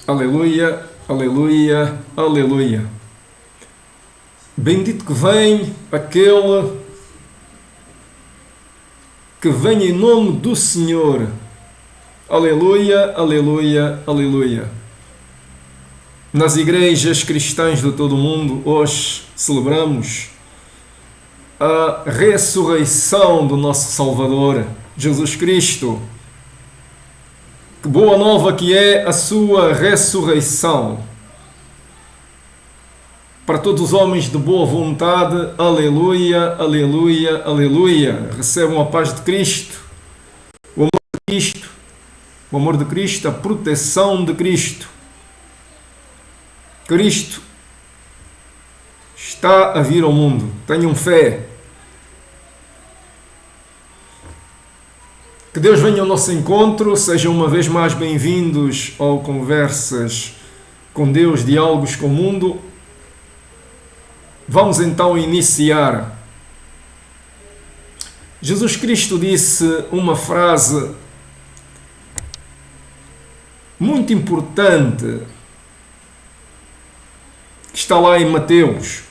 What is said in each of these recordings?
Aleluia, aleluia, aleluia. Bendito que vem aquele que vem em nome do Senhor. Aleluia, aleluia, aleluia. Nas igrejas cristãs de todo o mundo, hoje celebramos a ressurreição do nosso Salvador, Jesus Cristo. Que boa nova que é a sua ressurreição. Para todos os homens de boa vontade, aleluia, aleluia, aleluia. Recebam a paz de Cristo, o amor de Cristo, o amor de Cristo, a proteção de Cristo. Cristo está a vir ao mundo. Tenham fé. Que Deus venha ao nosso encontro. Sejam uma vez mais bem-vindos ao Conversas com Deus, Diálogos com o Mundo. Vamos então iniciar. Jesus Cristo disse uma frase muito importante que está lá em Mateus.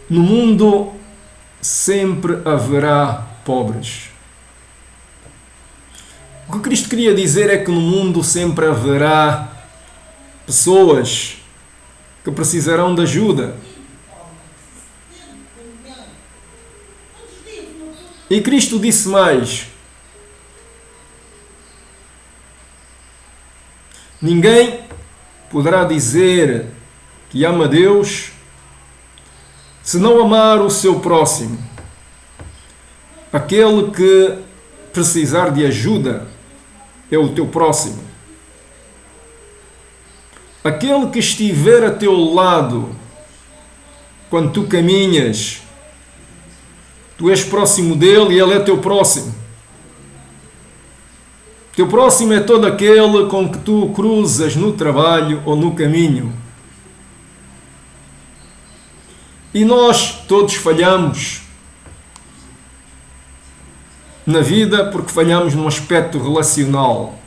No mundo sempre haverá pobres. O que Cristo queria dizer é que no mundo sempre haverá pessoas que precisarão de ajuda. E Cristo disse mais: ninguém poderá dizer que ama Deus se não amar o seu próximo. Aquele que precisar de ajuda é o teu próximo. Aquele que estiver a teu lado quando tu caminhas, tu és próximo dele e ele é teu próximo. Teu próximo é todo aquele com que tu cruzas no trabalho ou no caminho. E nós todos falhamos na vida porque falhamos no aspecto relacional.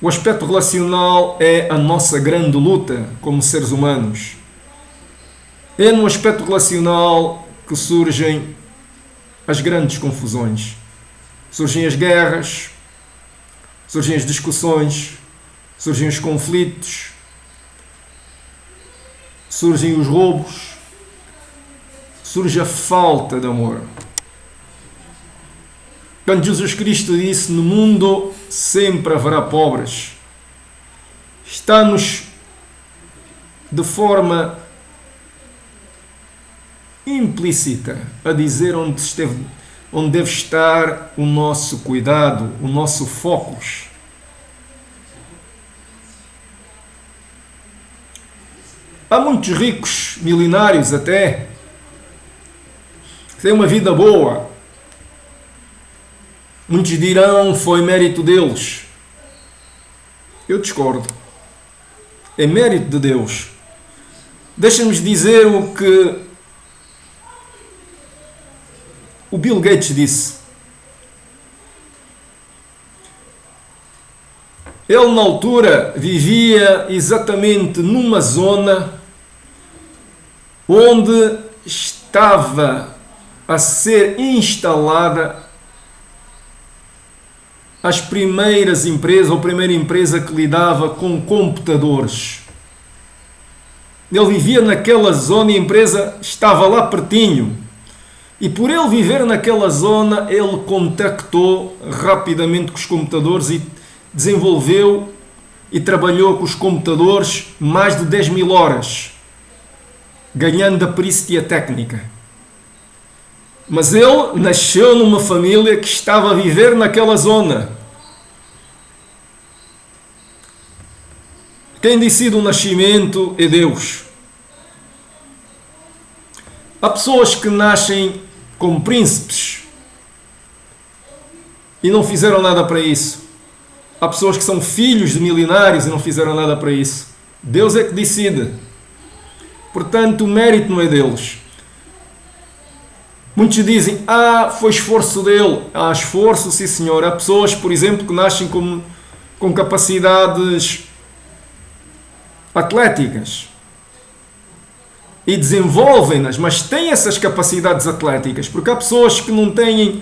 O aspecto relacional é a nossa grande luta como seres humanos. É no aspecto relacional que surgem as grandes confusões. Surgem as guerras, surgem as discussões, surgem os conflitos, surgem os roubos, surge a falta de amor. Quando Jesus Cristo disse: no mundo sempre haverá pobres, está-nos de forma implícita a dizer onde deve estar o nosso cuidado, o nosso foco. Há muitos ricos, milionários até, que têm uma vida boa. Muitos dirão: foi mérito deles. Eu discordo. É mérito de Deus. Deixa-nos dizer o que o Bill Gates disse. Ele, na altura, vivia exatamente numa zona onde estava a ser instalada as primeiras empresas, ou a primeira empresa que lidava com computadores. Ele vivia naquela zona e a empresa estava lá pertinho. E por ele viver naquela zona, ele contactou rapidamente com os computadores e desenvolveu e trabalhou com os computadores mais de 10.000 horas, ganhando a perícia técnica. Mas ele nasceu numa família que estava a viver naquela zona. Quem decide o nascimento é Deus. Há pessoas que nascem como príncipes e não fizeram nada para isso. Há pessoas que são filhos de milionários e não fizeram nada para isso. Deus é que decide. Portanto, o mérito não é deles. Muitos dizem: foi esforço dele. Há esforço, sim senhor. Há pessoas, por exemplo, que nascem com capacidades atléticas e desenvolvem-nas, mas têm essas capacidades atléticas, porque há pessoas que não têm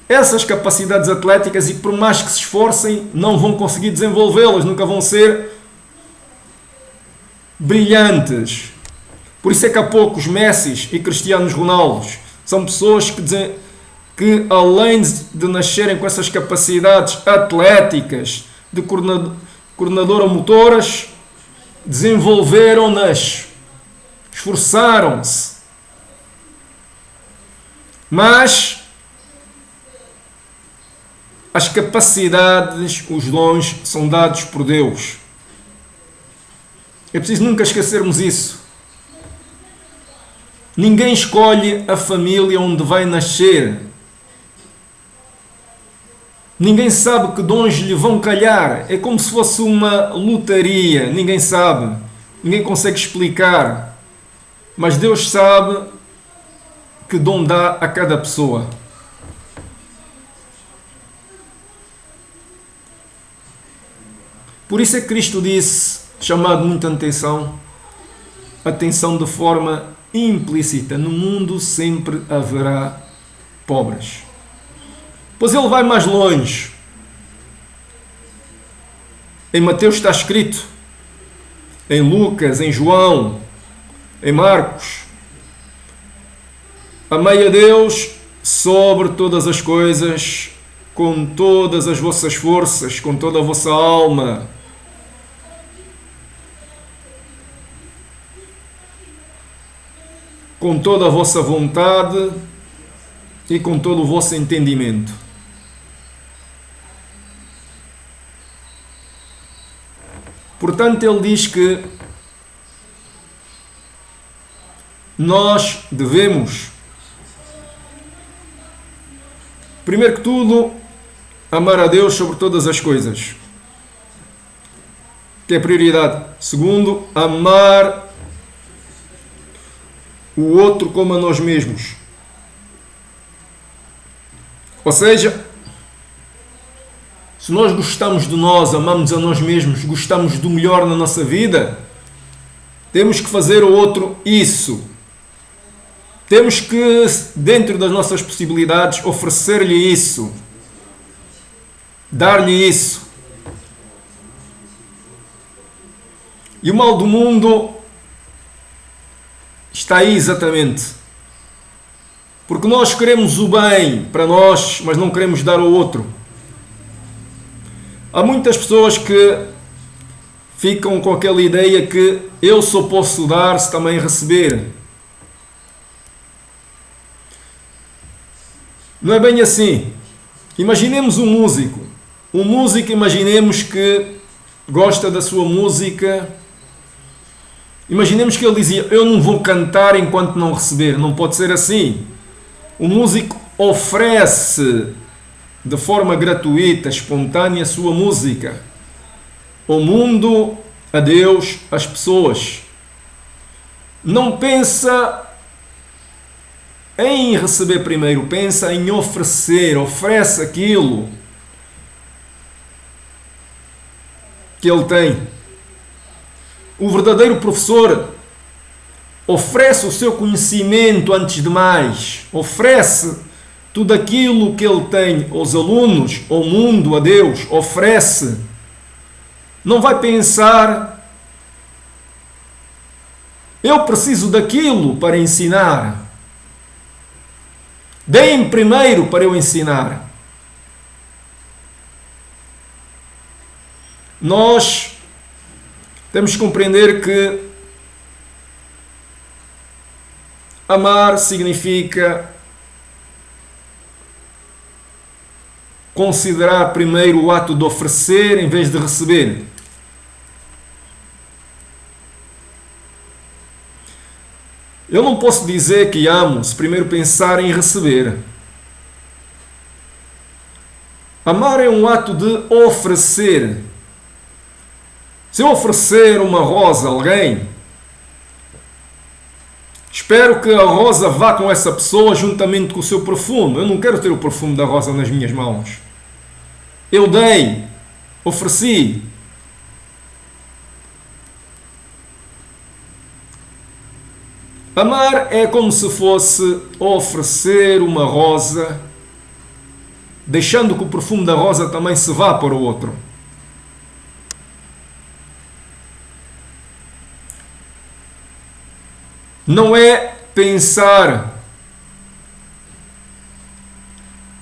essas capacidades atléticas e por mais que se esforcem não vão conseguir desenvolvê-las, nunca vão ser brilhantes. Por isso é que há poucos Messis e Cristianos Ronaldos são pessoas que além de nascerem com essas capacidades atléticas de coordenadora motoras, desenvolveram-nas, esforçaram-se, mas as capacidades, os dons são dados por Deus. É preciso nunca esquecermos isso. Ninguém escolhe a família onde vai nascer. Ninguém sabe que dons lhe vão calhar. É como se fosse uma lotaria. Ninguém sabe. Ninguém consegue explicar. Mas Deus sabe que dom dá a cada pessoa. Por isso é que Cristo disse, chamado muita atenção de forma implícita: no mundo sempre haverá pobres. Pois ele vai mais longe. Em Mateus está escrito, em Lucas, em João, em Marcos: amai a Deus sobre todas as coisas, com todas as vossas forças, com toda a vossa alma. Com toda a vossa vontade e com todo o vosso entendimento. Portanto, ele diz que nós devemos, primeiro que tudo, amar a Deus sobre todas as coisas, que é a prioridade. Segundo, amar o outro como a nós mesmos. Ou seja, se nós gostamos de nós, amamos a nós mesmos, gostamos do melhor na nossa vida, temos que fazer ao outro isso. Temos que, dentro das nossas possibilidades, oferecer-lhe isso. Dar-lhe isso. E o mal do mundo está aí exatamente. Porque nós queremos o bem para nós, mas não queremos dar ao outro. Há muitas pessoas que ficam com aquela ideia que eu só posso dar se também receber. Não é bem assim. Imaginemos um músico. Um músico, imaginemos que gosta da sua música. Imaginemos que ele dizia: eu não vou cantar enquanto não receber. Não pode ser assim. O músico oferece de forma gratuita, espontânea, a sua música ao mundo, a Deus, às pessoas. Não pensa em receber primeiro, pensa em oferecer. Oferece aquilo que ele tem. O verdadeiro professor oferece o seu conhecimento antes de mais. Oferece tudo aquilo que ele tem aos alunos, ao mundo, a Deus. Oferece. Não vai pensar: eu preciso daquilo para ensinar. Deem primeiro para eu ensinar. Nós temos que compreender que amar significa considerar primeiro o ato de oferecer em vez de receber. Eu não posso dizer que amo se primeiro pensar em receber. Amar é um ato de oferecer. Se eu oferecer uma rosa a alguém, espero que a rosa vá com essa pessoa juntamente com o seu perfume. Eu não quero ter o perfume da rosa nas minhas mãos. Eu dei, ofereci. Amar é como se fosse oferecer uma rosa, deixando que o perfume da rosa também se vá para o outro. Não é pensar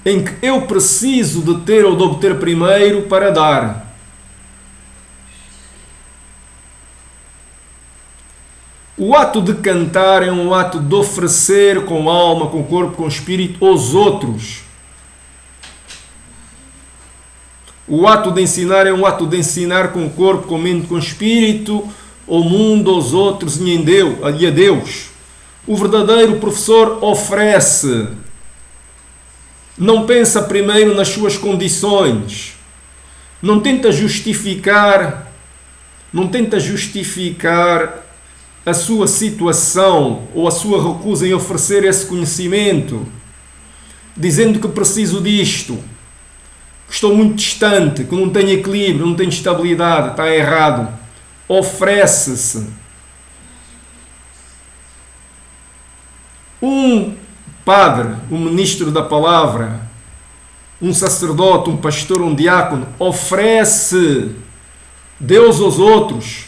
em que eu preciso de ter ou de obter primeiro para dar. O ato de cantar é um ato de oferecer com alma, com corpo, com espírito aos outros. O ato de ensinar é um ato de ensinar com corpo, com mente, com espírito, ao mundo, aos outros e a Deus. O verdadeiro professor oferece. Não pensa primeiro nas suas condições. Não tenta justificar a sua situação ou a sua recusa em oferecer esse conhecimento, dizendo que preciso disto, que estou muito distante, que não tenho equilíbrio, não tenho estabilidade, está errado. Oferece-se. Um padre, um ministro da palavra, um sacerdote, um pastor, um diácono, oferece Deus aos outros,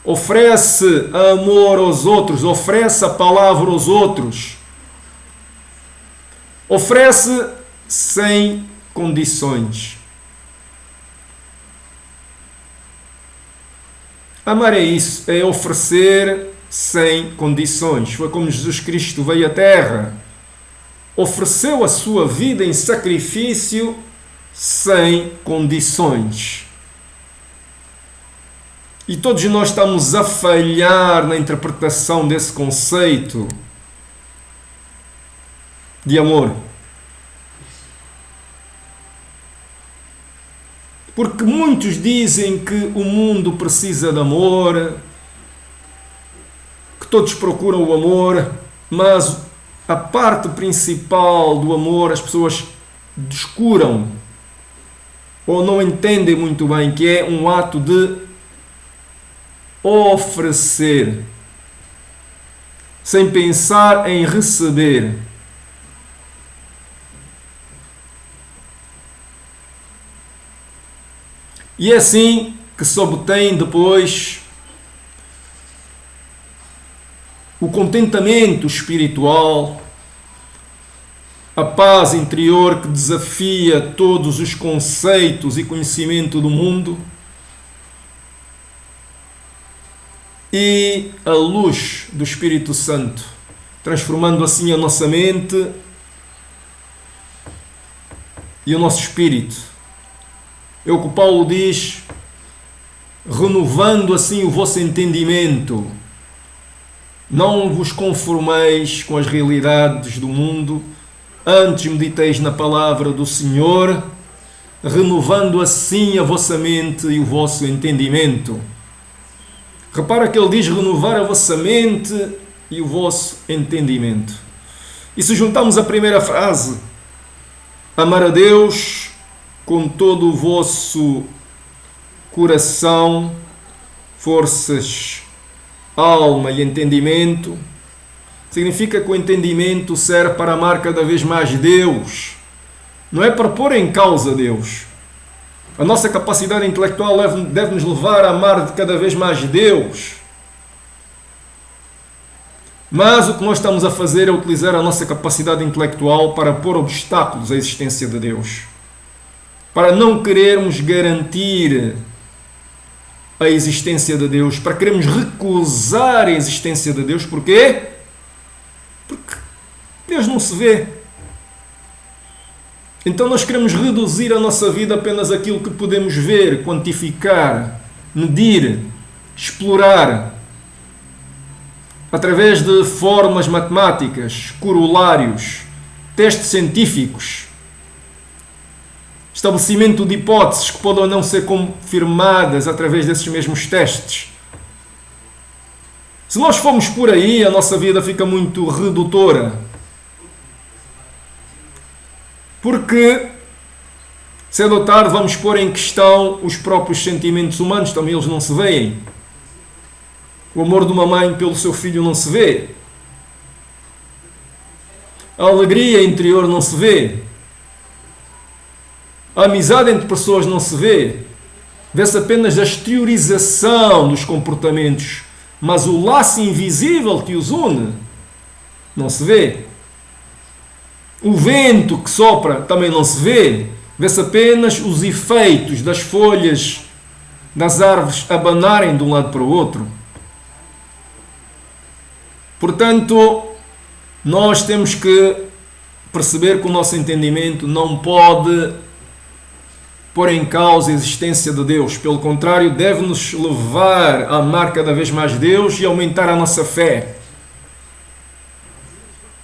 oferece amor aos outros, oferece a palavra aos outros, oferece sem condições. Amar é isso, é oferecer sem condições. Foi como Jesus Cristo veio à Terra. Ofereceu a sua vida em sacrifício sem condições. E todos nós estamos a falhar na interpretação desse conceito de amor. Porque muitos dizem que o mundo precisa de amor, que todos procuram o amor, mas a parte principal do amor as pessoas descuram ou não entendem muito bem, que é um ato de oferecer, sem pensar em receber. E é assim que se obtém depois o contentamento espiritual, a paz interior que desafia todos os conceitos e conhecimento do mundo, e a luz do Espírito Santo, transformando assim a nossa mente e o nosso espírito. É o que Paulo diz, renovando assim o vosso entendimento. Não vos conformeis com as realidades do mundo, antes mediteis na palavra do Senhor, renovando assim a vossa mente e o vosso entendimento. Repara que ele diz renovar a vossa mente e o vosso entendimento. E se juntamos a primeira frase, amar a Deus com todo o vosso coração, forças, alma e entendimento, significa que o entendimento serve para amar cada vez mais Deus. Não é para pôr em causa Deus. A nossa capacidade intelectual deve nos levar a amar cada vez mais Deus. Mas o que nós estamos a fazer é utilizar a nossa capacidade intelectual para pôr obstáculos à existência de Deus. Para não querermos garantir a existência de Deus, para querermos recusar a existência de Deus. Porquê? Porque Deus não se vê. Então nós queremos reduzir a nossa vida apenas àquilo que podemos ver, quantificar, medir, explorar, através de fórmulas matemáticas, corolários, testes científicos, estabelecimento de hipóteses que podem ou não ser confirmadas através desses mesmos testes. Se nós formos por aí, a nossa vida fica muito redutora. Porque, cedo ou tarde, vamos pôr em questão os próprios sentimentos humanos, também eles não se veem. O amor de uma mãe pelo seu filho não se vê. A alegria interior não se vê. A amizade entre pessoas não se vê. Vê-se apenas a exteriorização dos comportamentos, mas o laço invisível que os une não se vê. O vento que sopra também não se vê. Vê-se apenas os efeitos das folhas das árvores abanarem de um lado para o outro. Portanto, nós temos que perceber que o nosso entendimento não pode pôr em causa a existência de Deus. Pelo contrário, deve-nos levar a amar cada vez mais Deus e aumentar a nossa fé.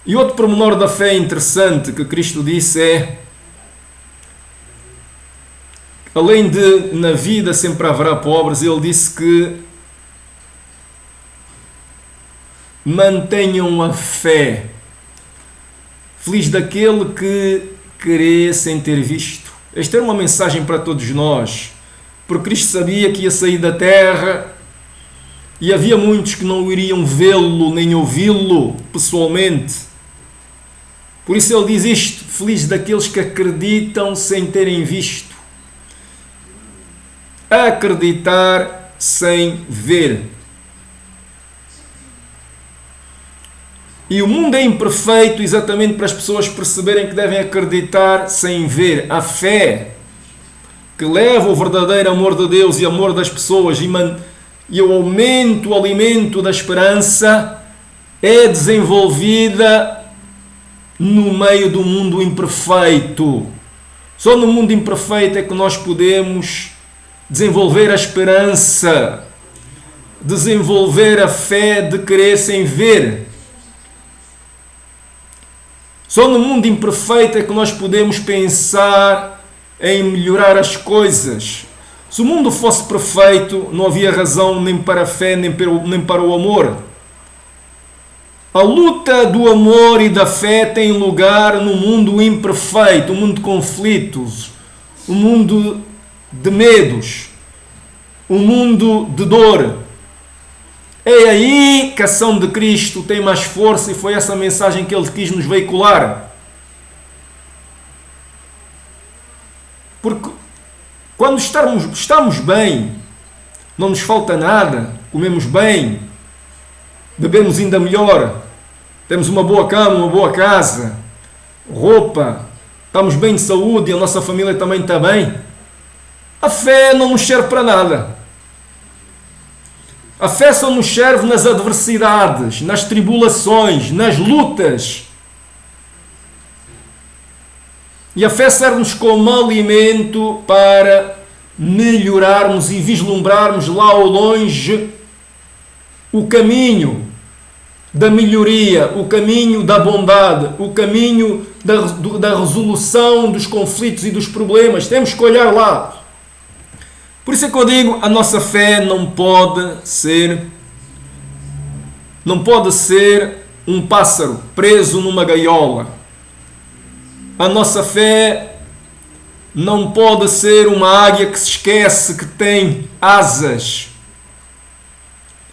E outro pormenor da fé interessante que Cristo disse é: além de na vida sempre haverá pobres, ele disse que mantenham a fé. Feliz daquele que crê sem ter visto. Esta era uma mensagem para todos nós, porque Cristo sabia que ia sair da terra e havia muitos que não iriam vê-lo nem ouvi-lo pessoalmente. Por isso ele diz isto: feliz daqueles que acreditam sem terem visto. Acreditar sem ver. E o mundo é imperfeito exatamente para as pessoas perceberem que devem acreditar sem ver. A fé que leva o verdadeiro amor de Deus e amor das pessoas e o aumento, o alimento da esperança é desenvolvida no meio do mundo imperfeito. Só no mundo imperfeito é que nós podemos desenvolver a esperança, desenvolver a fé de crer sem ver. Só no mundo imperfeito é que nós podemos pensar em melhorar as coisas. Se o mundo fosse perfeito, não havia razão nem para a fé, nem para o amor. A luta do amor e da fé tem lugar no mundo imperfeito, o mundo de conflitos, o mundo de medos, o mundo de dor. É aí que a ação de Cristo tem mais força e foi essa mensagem que Ele quis nos veicular. Porque quando estamos bem, não nos falta nada, comemos bem, bebemos ainda melhor, temos uma boa cama, uma boa casa, roupa, estamos bem de saúde e a nossa família também está bem, a fé não nos serve para nada. A fé só nos serve nas adversidades, nas tribulações, nas lutas. E a fé serve-nos como alimento para melhorarmos e vislumbrarmos lá ao longe o caminho da melhoria, o caminho da bondade, o caminho da resolução dos conflitos e dos problemas. Temos que olhar lá. Por isso é que eu digo, a nossa fé não pode ser um pássaro preso numa gaiola. A nossa fé não pode ser uma águia que se esquece que tem asas.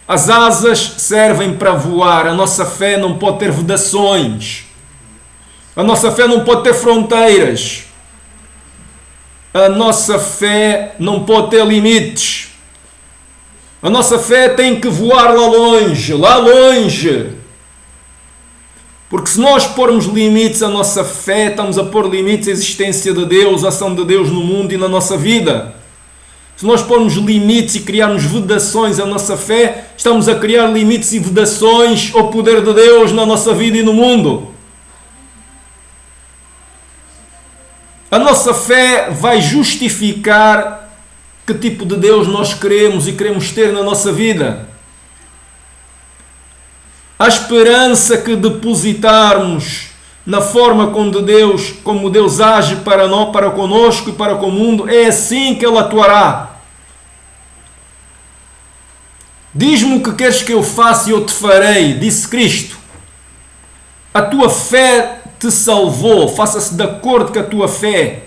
As asas servem para voar. A nossa fé não pode ter vedações. A nossa fé não pode ter fronteiras. A nossa fé não pode ter limites. A nossa fé tem que voar lá longe, lá longe. Porque se nós pormos limites à nossa fé, estamos a pôr limites à existência de Deus, à ação de Deus no mundo e na nossa vida. Se nós pormos limites e criarmos vedações à nossa fé, estamos a criar limites e vedações ao poder de Deus na nossa vida e no mundo. A nossa fé vai justificar que tipo de Deus nós queremos e queremos ter na nossa vida. A esperança que depositarmos na forma como Deus age para nós, para conosco e para com o mundo, é assim que Ele atuará. Diz-me o que queres que eu faça e eu te farei, disse Cristo. A tua fé te salvou, faça-se de acordo com a tua fé.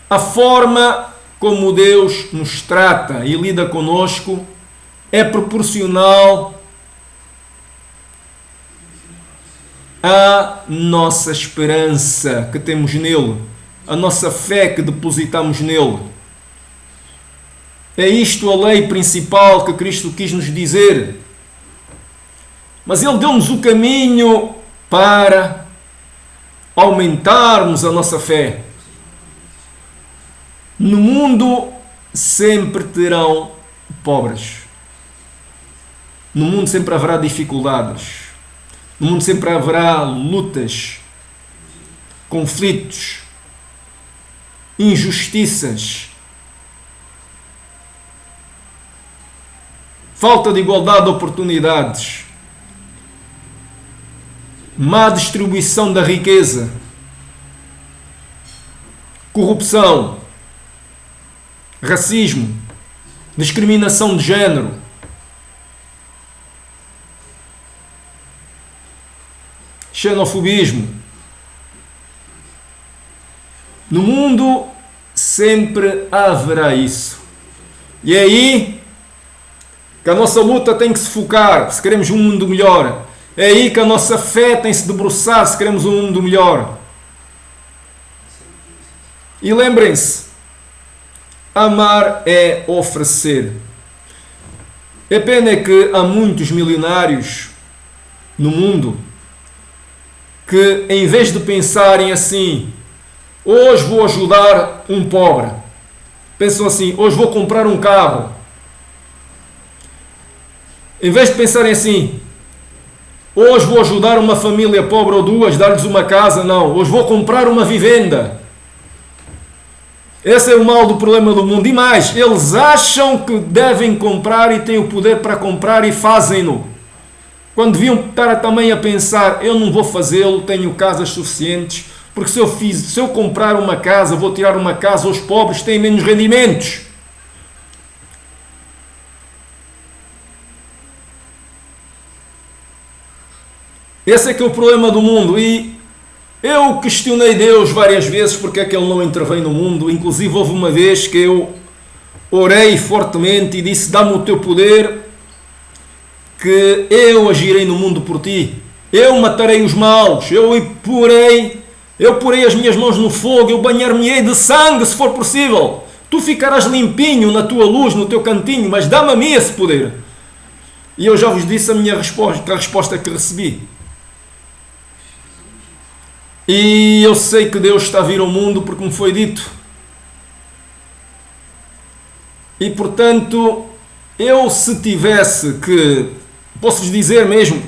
A forma como Deus nos trata e lida conosco é proporcional a nossa esperança que temos nele, a nossa fé que depositamos nele. É isto a lei principal que Cristo quis nos dizer. Mas Ele deu-nos o caminho para aumentarmos a nossa fé. No mundo sempre terão pobres. No mundo sempre haverá dificuldades. No mundo sempre haverá lutas, conflitos, injustiças, falta de igualdade de oportunidades, má distribuição da riqueza, corrupção, racismo, discriminação de género, xenofobismo. No mundo sempre haverá isso. E é aí que a nossa luta tem que se focar, se queremos um mundo melhor. É aí que a nossa fé tem que se debruçar, se queremos um mundo melhor. E lembrem-se, amar é oferecer. É pena que há muitos milionários no mundo que, em vez de pensarem assim, hoje vou ajudar um pobre, pensam assim, hoje vou comprar um carro. Em vez de pensarem assim, hoje vou ajudar uma família pobre ou duas, dar-lhes uma casa, não, hoje vou comprar uma vivenda. Esse é o mal do problema do mundo. E mais, eles acham que devem comprar e têm o poder para comprar e fazem-no. Quando deviam estar também a pensar, eu não vou fazê-lo, tenho casas suficientes, porque se eu comprar uma casa, vou tirar uma casa aos pobres, têm menos rendimentos. Esse é que é o problema do mundo. E eu questionei Deus várias vezes porque é que Ele não intervém no mundo. Inclusive houve uma vez que eu orei fortemente e disse, dá-me o teu poder, que eu agirei no mundo por ti. Eu matarei os maus, eu porei as minhas mãos no fogo, eu banhar-me-ei de sangue, se for possível. Tu ficarás limpinho na tua luz, no teu cantinho, mas dá-me a mim esse poder. E eu já vos disse a resposta que recebi. E eu sei que Deus está a vir ao mundo porque me foi dito. E portanto, eu se tivesse que, posso-vos dizer mesmo,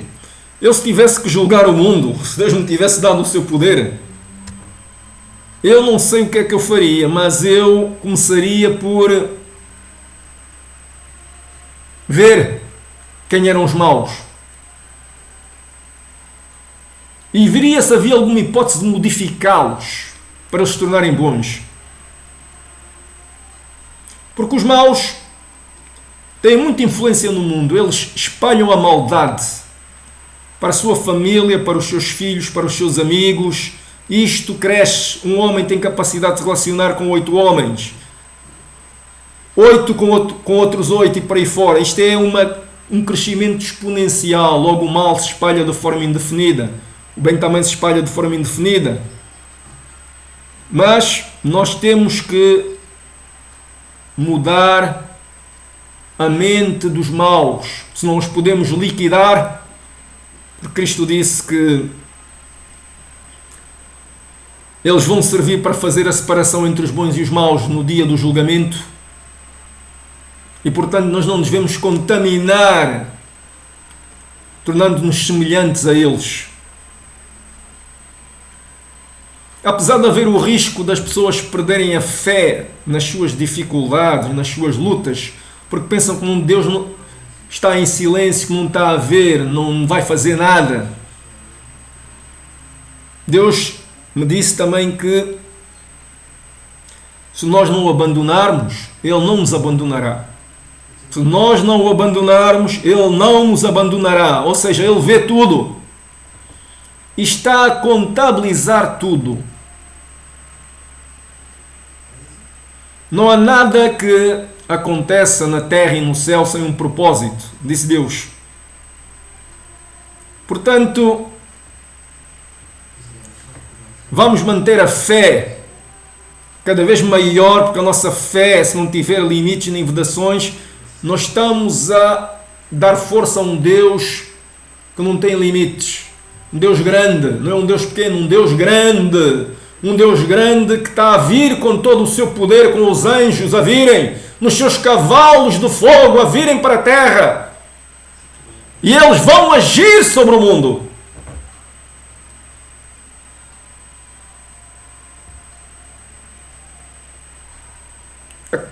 eu se tivesse que julgar o mundo, se Deus me tivesse dado o seu poder, eu não sei o que é que eu faria, mas eu começaria por ver quem eram os maus. E veria se havia alguma hipótese de modificá-los para se tornarem bons. Porque os maus têm muita influência no mundo. Eles espalham a maldade para a sua família, para os seus filhos, para os seus amigos. Isto cresce. Um homem tem capacidade de se relacionar com 8 homens. 8 com outros 8 e por aí fora. Isto é um crescimento exponencial. Logo o mal se espalha de forma indefinida. O bem também se espalha de forma indefinida. Mas nós temos que mudar a mente dos maus, se não os podemos liquidar, porque Cristo disse que eles vão servir para fazer a separação entre os bons e os maus no dia do julgamento, e portanto nós não nos devemos contaminar, tornando-nos semelhantes a eles. Apesar de haver o risco das pessoas perderem a fé nas suas dificuldades, nas suas lutas, porque pensam que Deus não está em silêncio, que não está a ver, não vai fazer nada. Deus me disse também que se nós não o abandonarmos, Ele não nos abandonará. Se nós não o abandonarmos, Ele não nos abandonará. Ou seja, Ele vê tudo. E está a contabilizar tudo. Não há nada que aconteça na terra e no céu sem um propósito, disse Deus. Portanto, Vamos manter a fé cada vez maior, porque a nossa fé, se não tiver limites nem vedações, nós estamos a dar força a um Deus que não tem limites. Um Deus grande, não é um Deus pequeno, um Deus grande. Um Deus grande que está a vir com todo o seu poder, com os anjos a virem, nos seus cavalos de fogo a virem para a terra. E eles vão agir sobre o mundo.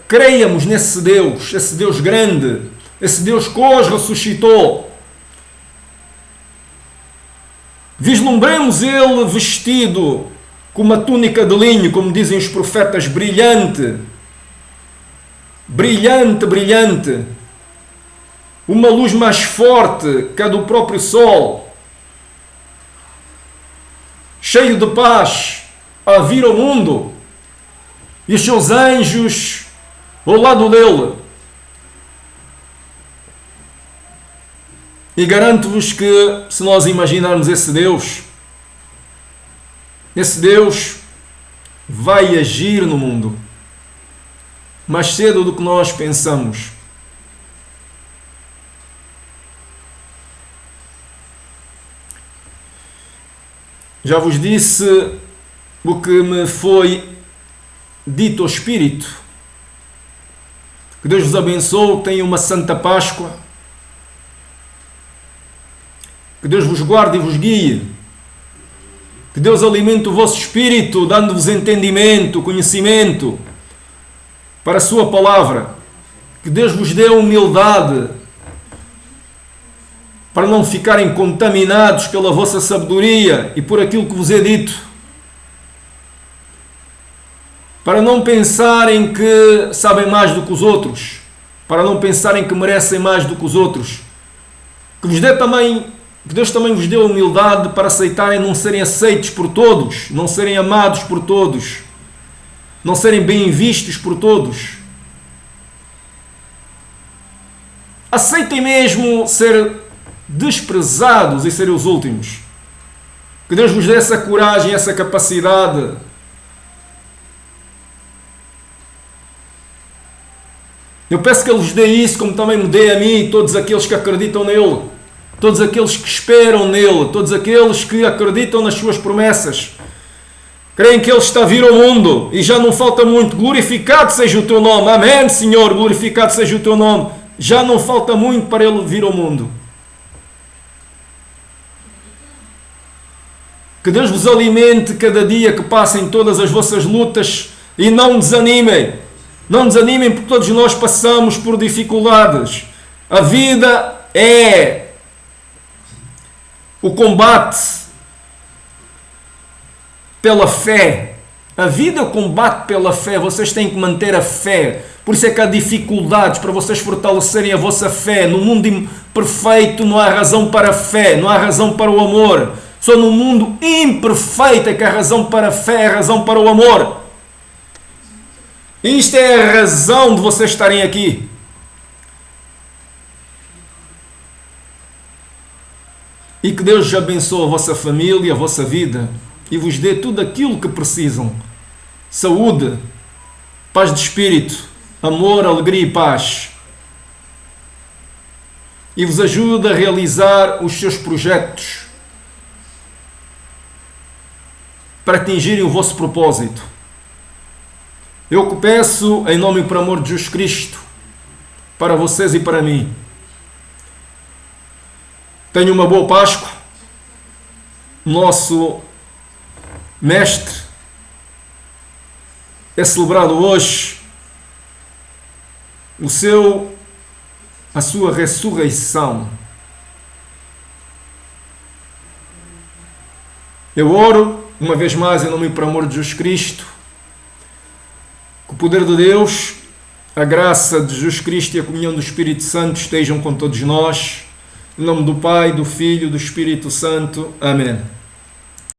Creiamos nesse Deus, esse Deus grande, esse Deus que hoje ressuscitou. Vislumbremos Ele vestido com uma túnica de linho, como dizem os profetas, brilhante, brilhante, brilhante, uma luz mais forte que a do próprio sol, cheio de paz, a vir ao mundo, e os seus anjos ao lado dele. E garanto-vos que, se nós imaginarmos esse Deus vai agir no mundo mais cedo do que nós pensamos. Já vos disse o que me foi dito ao Espírito. Que Deus vos abençoe, que tenham uma Santa Páscoa. Que Deus vos guarde e vos guie. Que Deus alimente o vosso espírito, dando-vos entendimento, conhecimento para a sua palavra. Que Deus vos dê humildade para não ficarem contaminados pela vossa sabedoria e por aquilo que vos é dito. Para não pensarem que sabem mais do que os outros. Para não pensarem que merecem mais do que os outros. Que Deus também vos dê a humildade para aceitarem não serem aceitos por todos, não serem amados por todos, não serem bem vistos por todos. Aceitem mesmo ser desprezados e serem os últimos. Que Deus vos dê essa coragem, essa capacidade. Eu peço que Ele vos dê isso, como também me dê a mim e todos aqueles que acreditam nele. Todos aqueles que esperam nele, todos aqueles que acreditam nas suas promessas, creem que Ele está a vir ao mundo e já não falta muito. Glorificado seja o teu nome, amém, Senhor, glorificado seja o teu nome. Já não falta muito para Ele vir ao mundo. Que Deus vos alimente cada dia que passem todas as vossas lutas e não desanimem. Não desanimem, porque todos nós passamos por dificuldades. A vida é o combate pela fé. A vida é o combate pela fé. Vocês têm que manter a fé. Por isso é que há dificuldades para vocês fortalecerem a vossa fé. No mundo imperfeito não há razão para a fé, não há razão para o amor. Só no mundo imperfeito é que há razão para a fé, há razão para o amor. E isto é a razão de vocês estarem aqui. E que Deus abençoe a vossa família, a vossa vida e vos dê tudo aquilo que precisam. Saúde, paz de espírito, amor, alegria e paz. E vos ajude a realizar os seus projetos para atingirem o vosso propósito. Eu que peço, em nome e por amor de Jesus Cristo, para vocês e para mim. Tenham uma boa Páscoa. Nosso Mestre é celebrado hoje a sua ressurreição. Eu oro, uma vez mais, em nome e por amor de Jesus Cristo, que o poder de Deus, a graça de Jesus Cristo e a comunhão do Espírito Santo estejam com todos nós. Em nome do Pai, do Filho e do Espírito Santo. Amém.